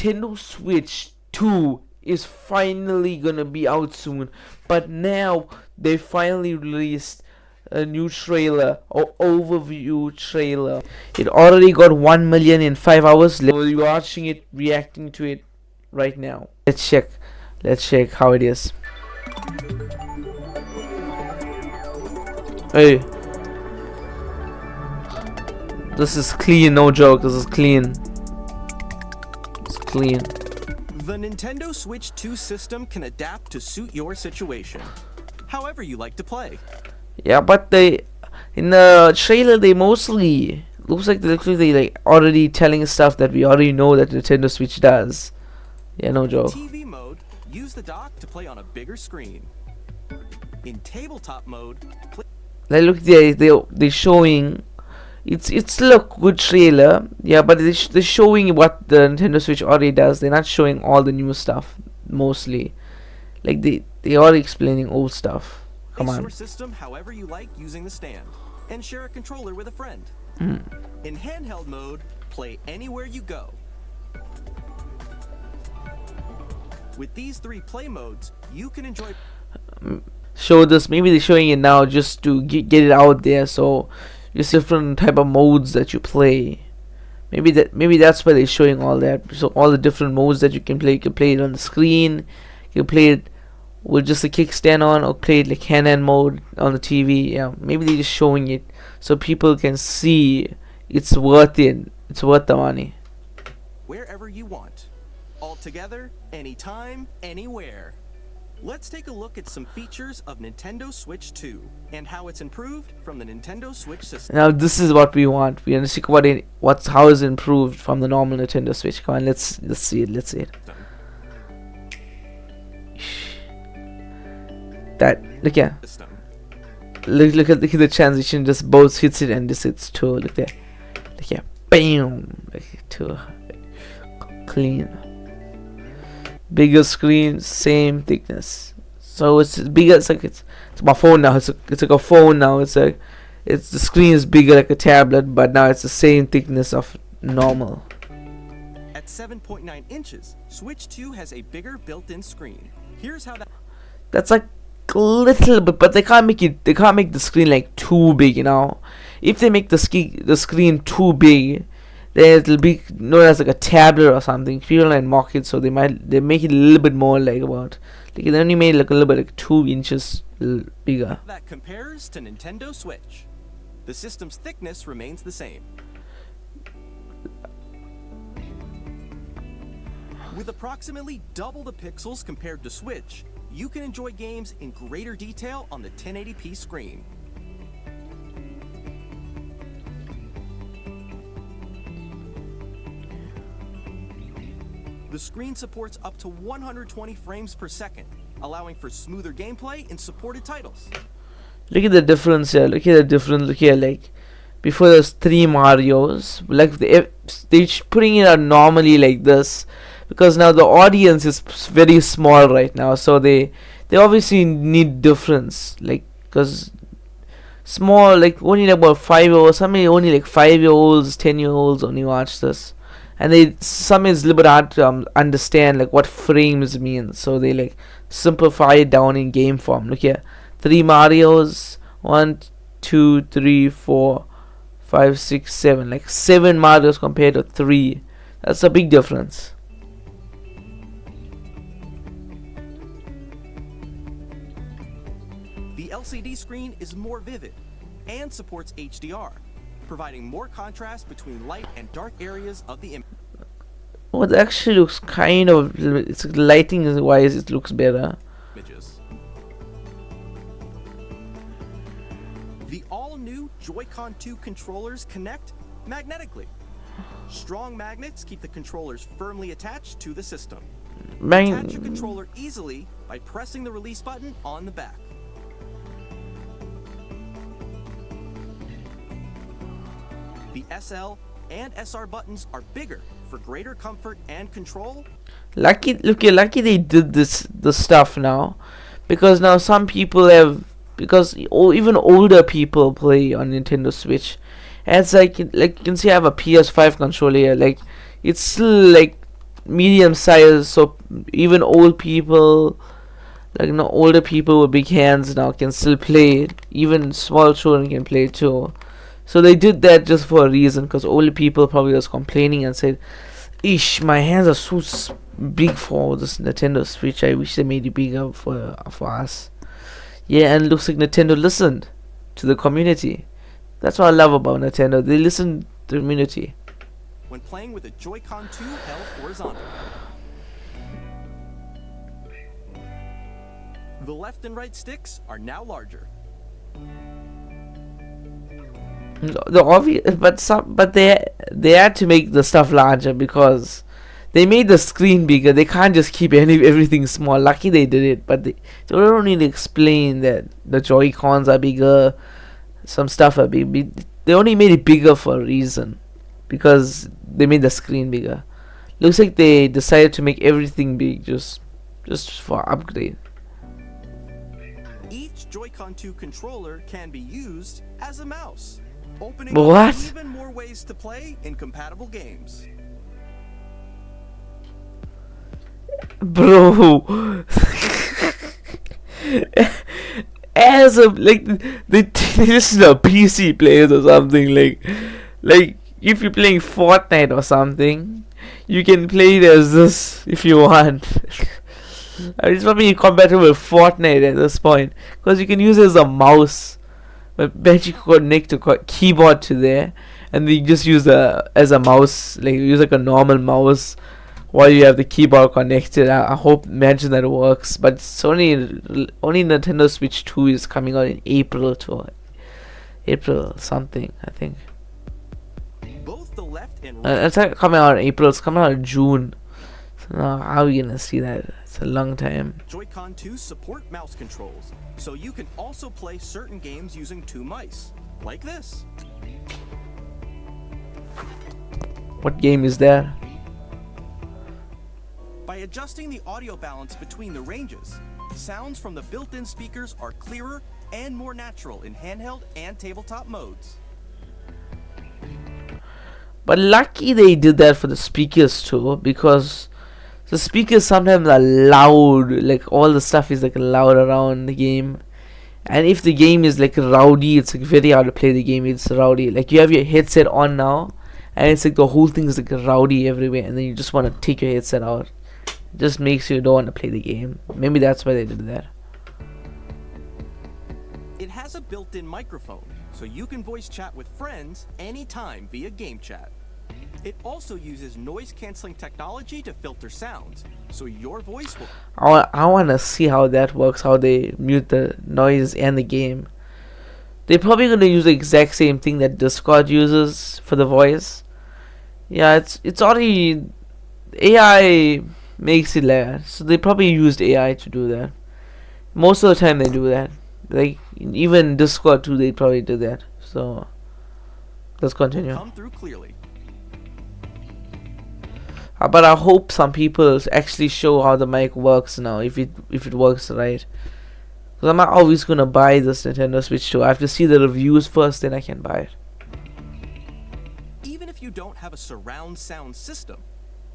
Nintendo Switch 2 is finally gonna be out soon, but now they finally released a new trailer or overview trailer. It already got 1 million in 5 hours. We're watching it, reacting to it right now. Let's check how it is. Hey, this is clean, no joke. This is clean. It's clean. The Nintendo Switch 2 system can adapt to suit your situation, however you like to play. Yeah, but in the trailer they mostly looks like they like already telling stuff that we already know that Nintendo Switch does. Yeah, no joke. TV mode, use the dock to play on a bigger screen. In tabletop mode, Like look, they showing. It's still a good trailer, yeah, but they're showing what the Nintendo Switch already does. They're not showing all the new stuff mostly. Like they are explaining old stuff. Come on. Your system however you like using the stand, and share a controller with a friend. In handheld mode, play anywhere you go. With these 3 play modes, you can enjoy. Show this. Maybe they're showing it now just to get it out there. So just different type of modes that you play. Maybe that's why they're showing all that. So all the different modes that you can play. You can play it on the screen. You can play it with just a kickstand on, or play it like handheld mode on the TV. Yeah, maybe they're just showing it so people can see it's worth it. It's worth the money. Wherever you want, all together, anytime, anywhere. Let's take a look at some features of Nintendo Switch 2 and how it's improved from the Nintendo Switch system. Now this is what we want. We want to see how is improved from the normal Nintendo Switch. Come on, let's see it. Let's see it. That look, yeah. Look at the transition. Just both hits it and this hits too. Look there. Look, yeah. Bam. Like too clean. Bigger screen, same thickness. So it's bigger. It's like it's my phone now. It's like a phone now. The screen is bigger like a tablet, but now it's the same thickness of normal. At 7.9 inches, Switch 2 has a bigger built-in screen. Here's how that's like a little bit, but they can't make the screen like too big, you know. If they make the screen too big, then it'll be known as like a tablet or something. People might mock it, so they make it a little bit more like they only made it like a little bit like 2 inches bigger. That compares to Nintendo Switch. The system's thickness remains the same. With approximately double the pixels compared to Switch, you can enjoy games in greater detail on the 1080p screen. The screen supports up to 120 frames per second, allowing for smoother gameplay in supported titles. Look at the difference here. Look at the difference. Look here, like before there's 3 Marios. Like they're putting it out normally like this, because now the audience is very small right now. So they obviously need difference, like because small, like only like about 5-year-olds. Somebody only like 5-year-olds, 10-year-olds only watch this. And some is a little bit hard to understand like what frames mean, so they like simplify it down in game form. Look here, 3 Marios, 1, 2, 3, 4, 5, 6, 7, like 7 Marios compared to 3. That's a big difference. The LCD screen is more vivid and supports HDR, providing more contrast between light and dark areas of the image. Oh, it actually looks kind of, it's lighting wise, it looks better. The all-new Joy-Con 2 controllers connect magnetically. Strong magnets keep the controllers firmly attached to the system. Attach your controller easily by pressing the release button on the back. The SL and SR buttons are bigger for greater comfort and control. Lucky they did this stuff now, because now some people have, because even older people play on Nintendo Switch, and it's like you can see I have a PS5 controller here. Like it's still like medium size, so even old people, like older people with big hands now can still play it. Even small children can play it too. So they did that just for a reason, because older people probably was complaining and said, "Ish, my hands are so big for this Nintendo Switch. I wish they made it bigger for us." Yeah, and it looks like Nintendo listened to the community. That's what I love about Nintendo. They listen to the community. When playing with a Joy-Con 2 held horizontally. The left and right sticks are now larger. The obvious, but they had to make the stuff larger because they made the screen bigger. They can't just keep everything small. Lucky they did it, but they don't need to explain that the Joy-Cons are bigger. Some stuff are big. They only made it bigger for a reason, because they made the screen bigger. Looks like they decided to make everything big just for upgrade. Each Joy-Con 2 controller can be used as a mouse, opening what? up even more ways to play in compatible games. Bro, as a this is a PC players or something, like if you're playing Fortnite or something, you can play it as this if you want. It's probably compatible with Fortnite at this point, because you can use it as a mouse, but you can connect a keyboard to there, and then you just use as a mouse, like use like a normal mouse while you have the keyboard connected. I hope, imagine that it works, but it's only Nintendo Switch 2 is coming out in April something, I think. Both the left and right. It's not coming out in April. It's coming out in June. So now how are we gonna see that? It's a long time. Joy-Con 2 support mouse controls, so you can also play certain games using two mice, like this. What game is that? By adjusting the audio balance between the ranges, sounds from the built-in speakers are clearer and more natural in handheld and tabletop modes. But lucky they did that for the speakers too, because the speakers sometimes are loud, like all the stuff is like loud around the game, and if the game is like rowdy, it's like very hard to play the game. It's rowdy, like you have your headset on now, and it's like the whole thing is like rowdy everywhere, and then you just want to take your headset out. It just makes you don't want to play the game. Maybe that's why they did that. It has a built-in microphone, so you can voice chat with friends anytime via game chat. It also uses noise-canceling technology to filter sounds, so your voice will... I want to see how that works, how they mute the noise and the game. They're probably going to use the exact same thing that Discord uses for the voice. Yeah, it's already... AI makes it there, so they probably used AI to do that. Most of the time they do that. Like, even Discord too, they probably do that. So, let's continue. Come through clearly. But I hope some people actually show how the mic works now, if it works right. Because I'm not always gonna buy this Nintendo Switch 2. I have to see the reviews first, then I can buy it. Even if you don't have a surround sound system,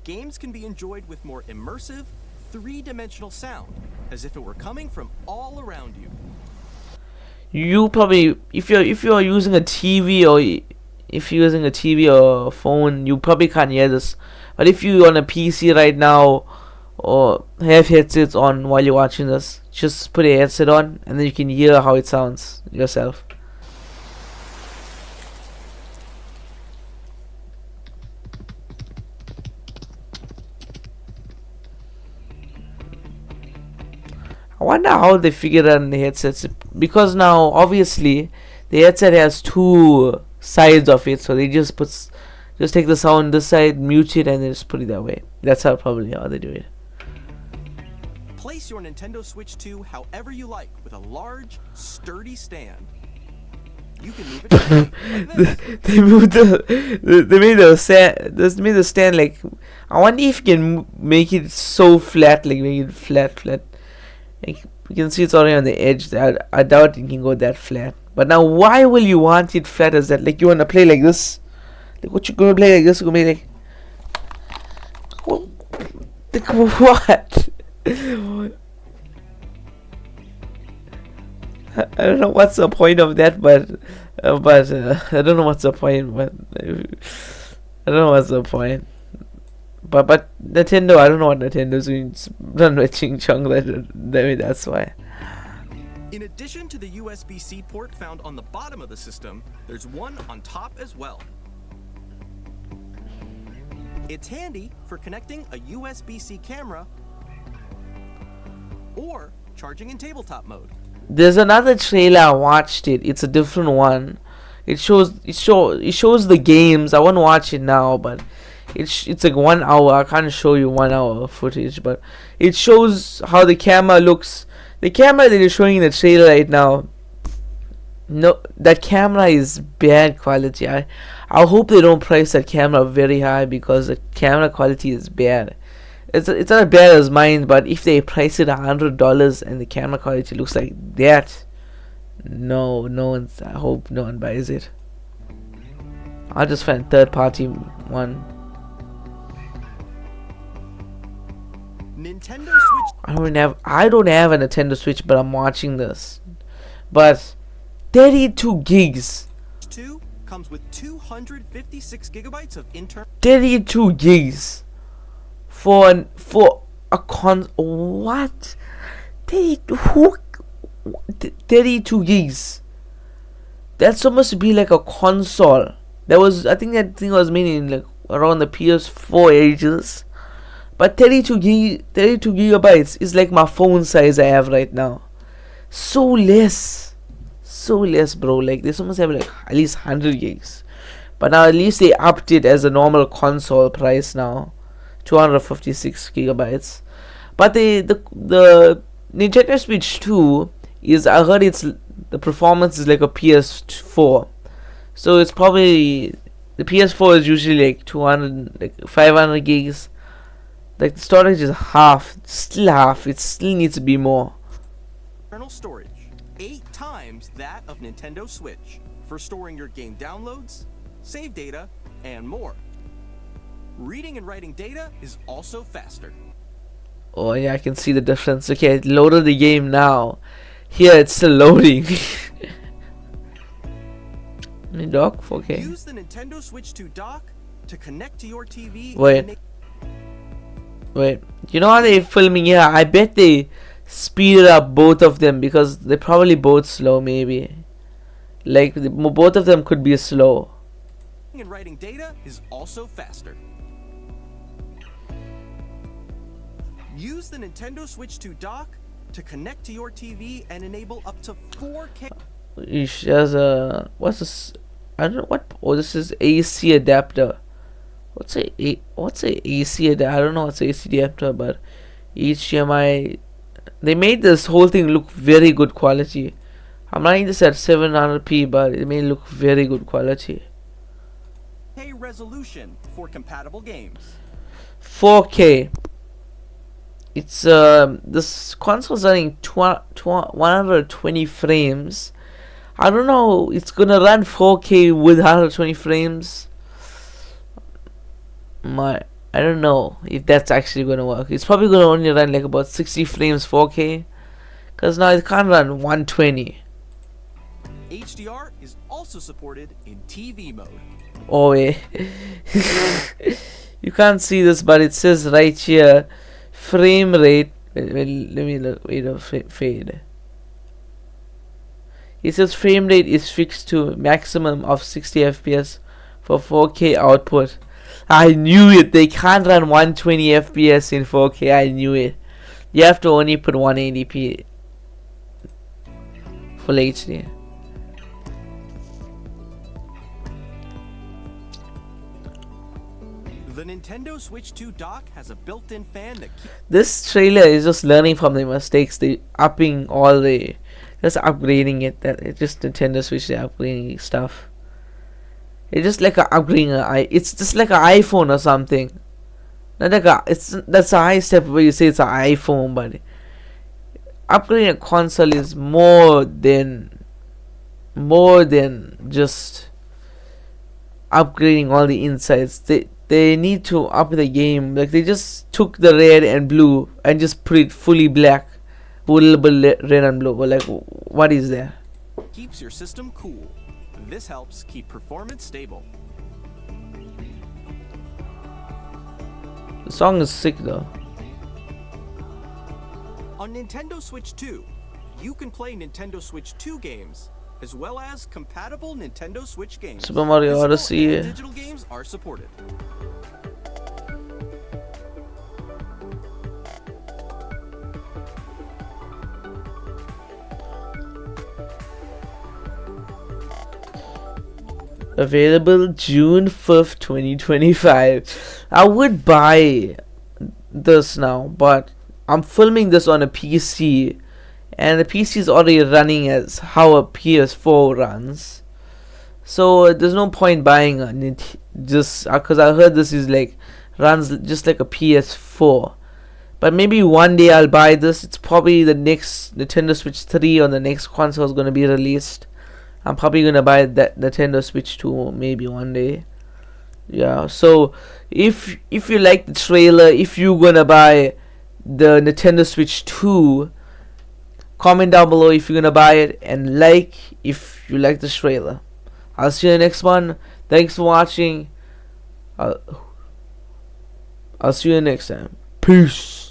games can be enjoyed with more immersive, three-dimensional sound, as if it were coming from all around you. You probably, if you're using a TV or a phone, you probably can't hear this. But if you're on a PC right now, or have headsets on while you're watching this, just put a headset on, and then you can hear how it sounds yourself. I wonder how they figured out in the headsets, because now obviously the headset has two sides of it, so they just take the sound this side, mute it, and then just put it that way. That's probably how they do it. Place your Nintendo Switch 2 however you like with a large, sturdy stand. You can move it like this. They made the stand like, I wonder if you can make it so flat, like make it flat. Like, you can see it's already on the edge. I doubt it can go that flat. But now, why will you want it flat as that? Like, you want to play like this? Like, what you gonna play like this? You gonna be like, Like what? I don't know what's the point of that, but I don't know what's the point, but I don't know what's the point. But Nintendo, I don't know what Nintendo's doing. It's done with Ching Chong. That's why. In addition to the USB-C port found on the bottom of the system, there's one on top as well. It's handy for connecting a USB-C camera or charging in tabletop mode. There's another trailer. I watched it. It's a different one. It shows the games. I won't watch it now, but it's like 1 hour. I can't show you 1 hour footage, but it shows how the camera looks. The camera that you're showing in the trailer right now, no, that camera is bad quality. I hope they don't price that camera very high, because the camera quality is bad. It's not as bad as mine, but if they price it $100 and the camera quality looks like that, I hope no one buys it. I'll just find third party one. Nintendo Switch. I don't have a Nintendo Switch, but I'm watching this. But 32 gigs. 2 comes with 256 gigabytes of internal. 32 gigs for a what? 32 gigs. That's supposed to be like a console. I think that thing was made in like around the PS4 ages. But 32 gigabytes is like my phone size I have right now. So less, bro. Like they supposed to have like at least 100 gigs. But now at least they upped it as a normal console price now, 256 gigabytes. But the Nintendo Switch 2 is, I heard the performance is like a PS4. So it's probably, the PS4 is usually like 500 gigs. Like the storage is still half. It still needs to be more. Internal storage, 8 times that of Nintendo Switch, for storing your game downloads, save data, and more. Reading and writing data is also faster. Oh yeah, I can see the difference. Okay, it loaded the game now. Here it's still loading. Dock? Okay. Use the Nintendo Switch 2 dock to connect to your TV. Wait, you know how they're filming here? I bet they speed up both of them, because they're probably both slow, maybe. Like, both of them could be slow. And writing data is also faster. Use the Nintendo Switch 2 dock to connect to your TV and enable up to 4K. There's what's this? I don't know what. Oh, this is AC adapter. What's a AC adapter? I don't know what's AC adapter, but HDMI. They made this whole thing look very good quality. I'm running this at 700p, but it may look very good quality. 4K resolution for compatible games. 4K. It's this console's running 120 frames. I don't know. It's gonna run 4K with 120 frames. I don't know if that's actually gonna work. It's probably gonna only run like about 60 frames 4K, cause now it can't run 120. HDR is also supported in TV mode. Oh wait. You can't see this, but it says right here, frame rate. Let me look. Fade. It says frame rate is fixed to maximum of 60 FPS for 4K output. I knew it. They can't run 120 FPS in 4K. I knew it. You have to only put 180p full HD. The Nintendo Switch 2 dock has a built-in fan that keeps... This trailer is just learning from the mistakes. They upping all the, just upgrading it. That it's just Nintendo Switch. They're upgrading stuff. It's just like it's just like an iPhone or something. Not like that's a high step where you say it's an iPhone, but upgrading a console is more than just upgrading all the insides. they need to up the game. Like they just took the red and blue and just put it fully black with a little bit red and blue. But like, what is there? Keeps your system cool. This helps keep performance stable. The song is sick though. On Nintendo Switch 2, you can play Nintendo Switch 2 games, as well as compatible Nintendo Switch games. Super Mario Physical Odyssey. and digital games are supported. Available June 5th, 2025. I would buy this now, but I'm filming this on a PC, and the PC is already running as how a PS4 runs. So there's no point buying it just because I heard this is like runs just like a PS4. But maybe one day I'll buy this. It's probably the next Nintendo Switch 3 or the next console is gonna be released. I'm probably gonna buy that Nintendo Switch 2 maybe one day. Yeah. So if you like the trailer, if you're gonna buy the Nintendo Switch 2, comment down below if you're gonna buy it, and like if you like the trailer. I'll see you in the next one. Thanks for watching. I'll see you next time. Peace.